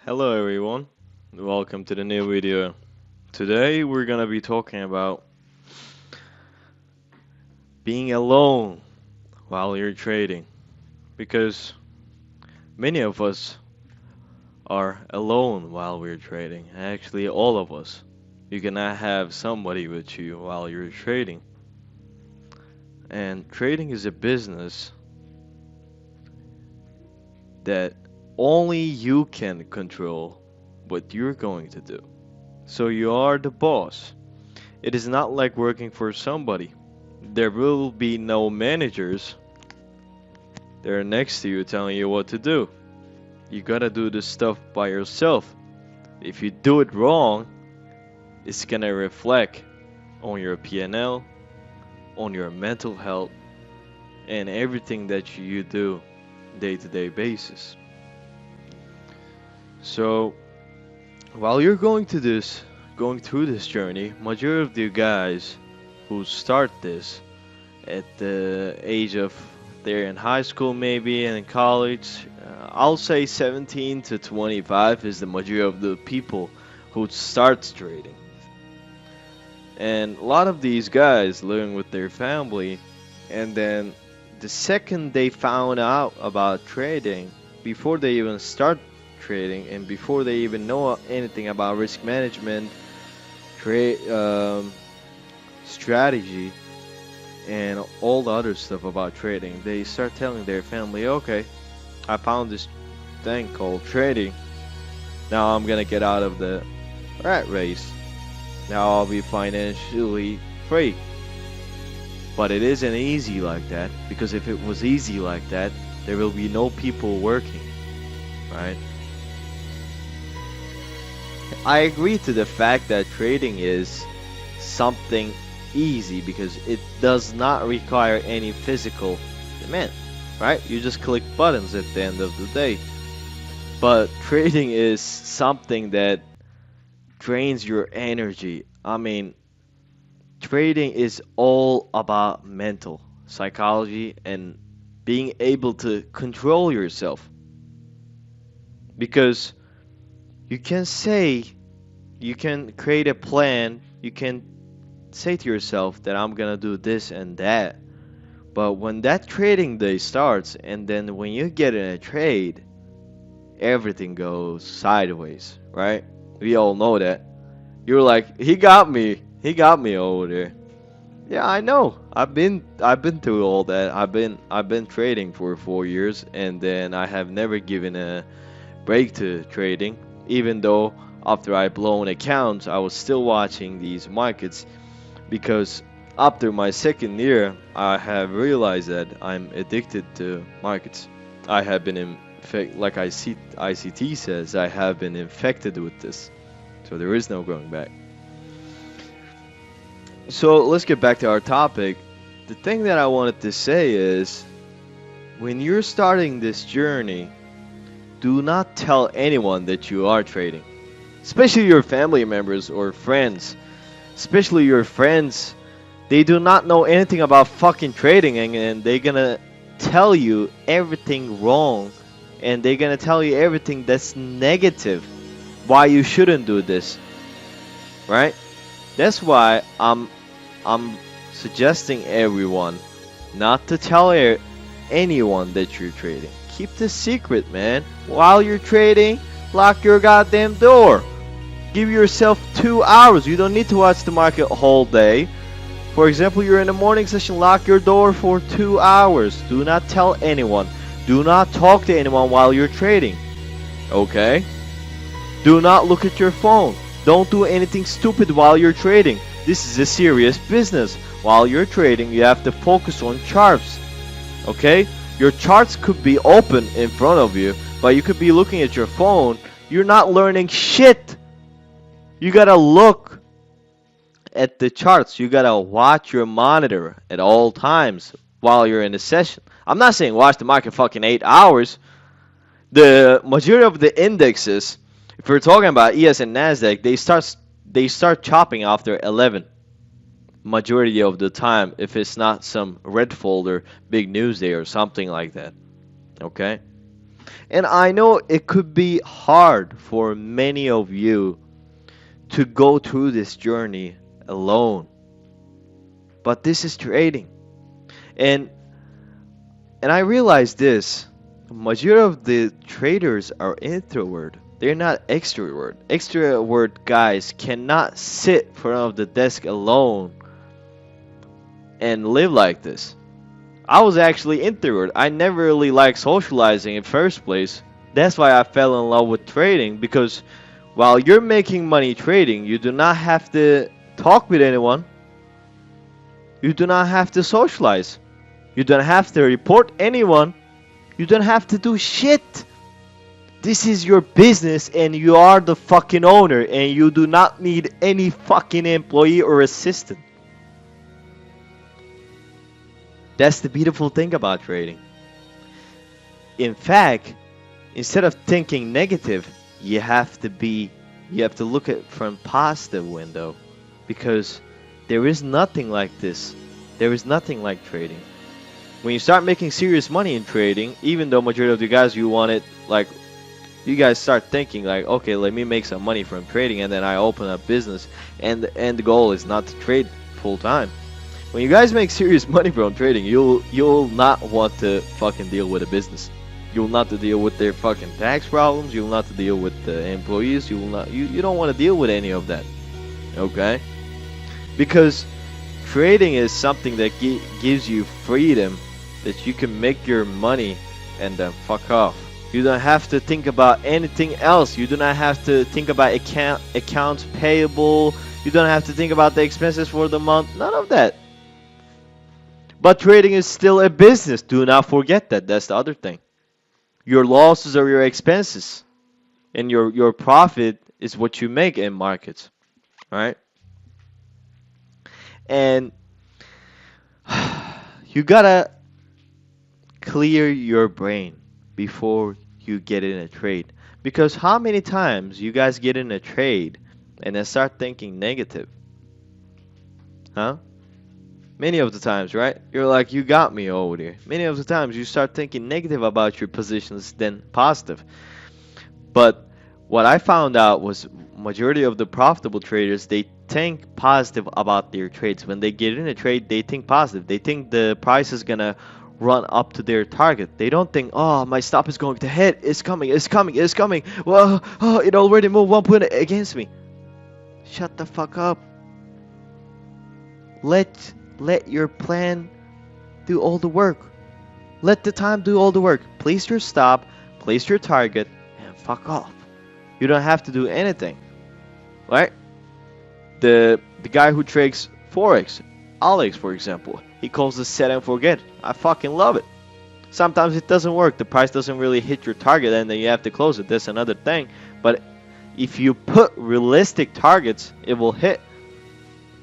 Hello everyone, welcome to the new video. Today we're gonna be talking about being alone while you're trading because many of us are alone while we're trading. Actually, all of us. You cannot have somebody with you while you're trading. And trading is a business that only you can control what you're going to do. So you are the boss. It is not like working for somebody. There will be no managers. They're next to you telling you what to do. You gotta do this stuff by yourself. If you do it wrong, it's gonna reflect on your P&L, on your mental health, and everything that you do day-to-day basis. So while you're going through this journey, majority of the guys who start this at the age of they're in high school maybe and in college. I'll say 17 to 25 is the majority of the people who starts trading. And a lot of these guys living with their family, and then the second they found out about trading, before they even start trading and before they even know anything about risk management, trade strategy, and all the other stuff about trading, they start telling their family, okay, I found this thing called trading. Now I'm gonna get out of the rat race. Now I'll be financially free. But it isn't easy like that, because if it was easy like that, there will be no people working, right? I agree to the fact that trading is something easy because it does not require any physical demand, right? You just click buttons at the end of the day. But trading is something that drains your energy. I mean, trading is all about mental psychology and being able to control yourself. Because you can say, you can create a plan, you can say to yourself that I'm gonna do this and that. But when that trading day starts, and then when you get in a trade, everything goes sideways, right? We all know that. You're like, he got me over there. Yeah, I know. I've been through all that. I've been trading for 4 years, and then I have never given a break to trading, even though after I blown accounts, I was still watching these markets because after my second year, I have realized that I'm addicted to markets. I have been like ICT says, I have been infected with this. So there is no going back. So let's get back to our topic. The thing that I wanted to say is when you're starting this journey, do not tell anyone that you are trading, especially your family members or friends. Especially your friends, they do not know anything about fucking trading, and they're gonna tell you everything wrong, and they're gonna tell you everything that's negative, why you shouldn't do this, right? That's why I'm suggesting everyone not to tell anyone that you're trading. Keep the secret, man. While you're trading, lock your goddamn door. Give yourself 2 hours. You don't need to watch the market whole day. For example, you're in the morning session, lock your door for 2 hours. Do not tell anyone. Do not talk to anyone while you're trading. Okay? Do not look at your phone. Don't do anything stupid while you're trading. This is a serious business. While you're trading, you have to focus on charts. Okay? Your charts could be open in front of you, but you could be looking at your phone. You're not learning shit. You gotta look at the charts. You gotta watch your monitor at all times while you're in the session. I'm not saying watch the market fucking 8 hours. The majority of the indexes, if we're talking about ES and Nasdaq, they start chopping after 11. Majority of the time, if it's not some red folder, big news day or something like that. Okay. And I know it could be hard for many of you to go through this journey alone, but this is trading. And I realize this. Majority of the traders are introvert. They're not extrovert. Extrovert guys cannot sit in front of the desk alone and live like this. I was actually introvert. I never really liked socializing in first place. That's why I fell in love with trading, because while you're making money trading, you do not have to talk with anyone. You do not have to socialize. You don't have to report anyone. You don't have to do shit. This is your business and you are the fucking owner, and you do not need any fucking employee or assistant. That's the beautiful thing about trading. In fact, instead of thinking negative, you have to look at it from positive window, because there is nothing like this. There is nothing like trading. When you start making serious money in trading, even though majority of you guys, you want it, like, you guys start thinking like, okay, let me make some money from trading and then I open a business, and the end goal is not to trade full time. When you guys make serious money from trading, you'll not want to fucking deal with a business. You'll not to deal with their fucking tax problems. You'll not to deal with the employees. You don't want to deal with any of that. Okay? Because trading is something that gives you freedom, that you can make your money and then fuck off. You don't have to think about anything else. You do not have to think about accounts payable. You don't have to think about the expenses for the month. None of that. But trading is still a business. Do not forget that. That's the other thing. Your losses are your expenses, and your profit is what you make in markets. All right? And you gotta clear your brain before you get in a trade. Because how many times you guys get in a trade and then start thinking negative? Huh? Many of the times, right? You're like, you got me over there. Many of the times you start thinking negative about your positions than positive. But what I found out was majority of the profitable traders, they think positive about their trades. When they get in a trade, they think positive. They think the price is gonna run up to their target. They don't think, oh, my stop is going to hit. It's coming. It's coming. It's coming. Well, oh, it already moved 1 point against me. Shut the fuck up. Let your plan do all the work. Let the time do all the work. Place your stop, place your target, and fuck off. You don't have to do anything, right? The guy who trades Forex, Alex, for example, he calls it set and forget. I fucking love it. Sometimes it doesn't work. The price doesn't really hit your target, and then you have to close it. That's another thing. But if you put realistic targets, it will hit.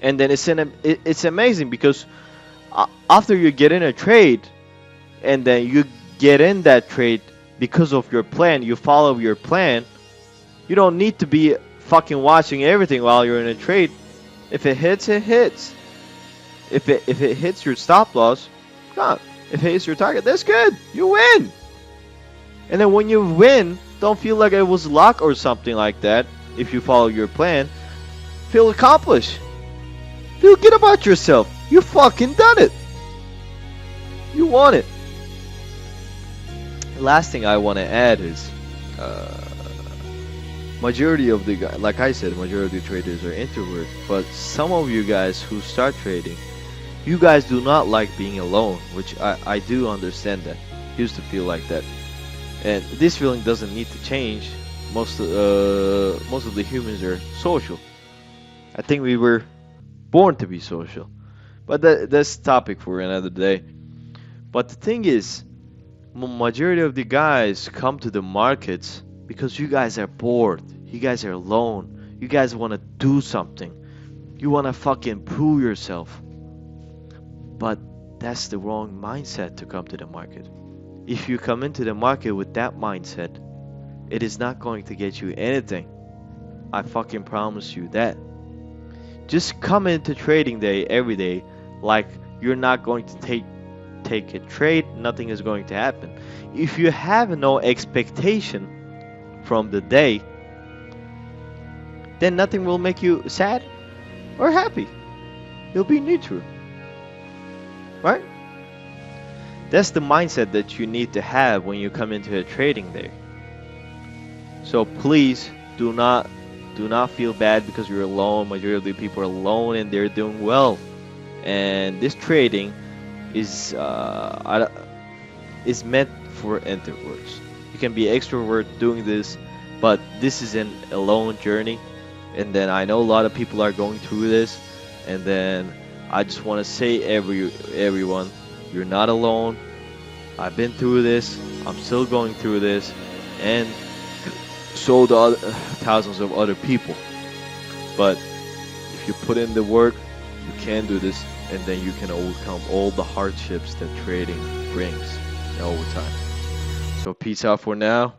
And then it's amazing, because after you get in a trade, and then you get in that trade because of your plan, you follow your plan, you don't need to be fucking watching everything while you're in a trade. If it hits, it hits. If it hits your stop loss, come on. If it hits your target, that's good. You win. And then when you win, don't feel like it was luck or something like that. If you follow your plan, feel accomplished. Feel good about yourself. You fucking done it. You won it. Last thing I want to add is, majority of the guys, like I said, majority of the traders are introvert. But some of you guys who start trading, you guys do not like being alone, which I do understand that. Used to feel like that, and this feeling doesn't need to change. Most of the humans are social. I think we were born to be social, but that's topic for another day. But the thing is, majority of the guys come to the markets because you guys are bored. You guys are alone. You guys want to do something. You want to fucking prove yourself. But that's the wrong mindset to come to the market. If you come into the market with that mindset, it is not going to get you anything. I fucking promise you that. Just come into trading day every day like you're not going to take take a trade, nothing is going to happen. If you have no expectation from the day, then nothing will make you sad or happy. You'll be neutral, right? That's the mindset that you need to have when you come into a trading day. So please do not feel bad because you're alone. Majority of the people are alone and they're doing well. And this trading is meant for introverts. You can be extrovert doing this, but this is an alone journey. And then I know a lot of people are going through this, and then I just want to say everyone, you're not alone. I've been through this. I'm still going through this, and so do thousands of other people. But if you put in the work, you can do this, and then you can overcome all the hardships that trading brings over time. So peace out for now.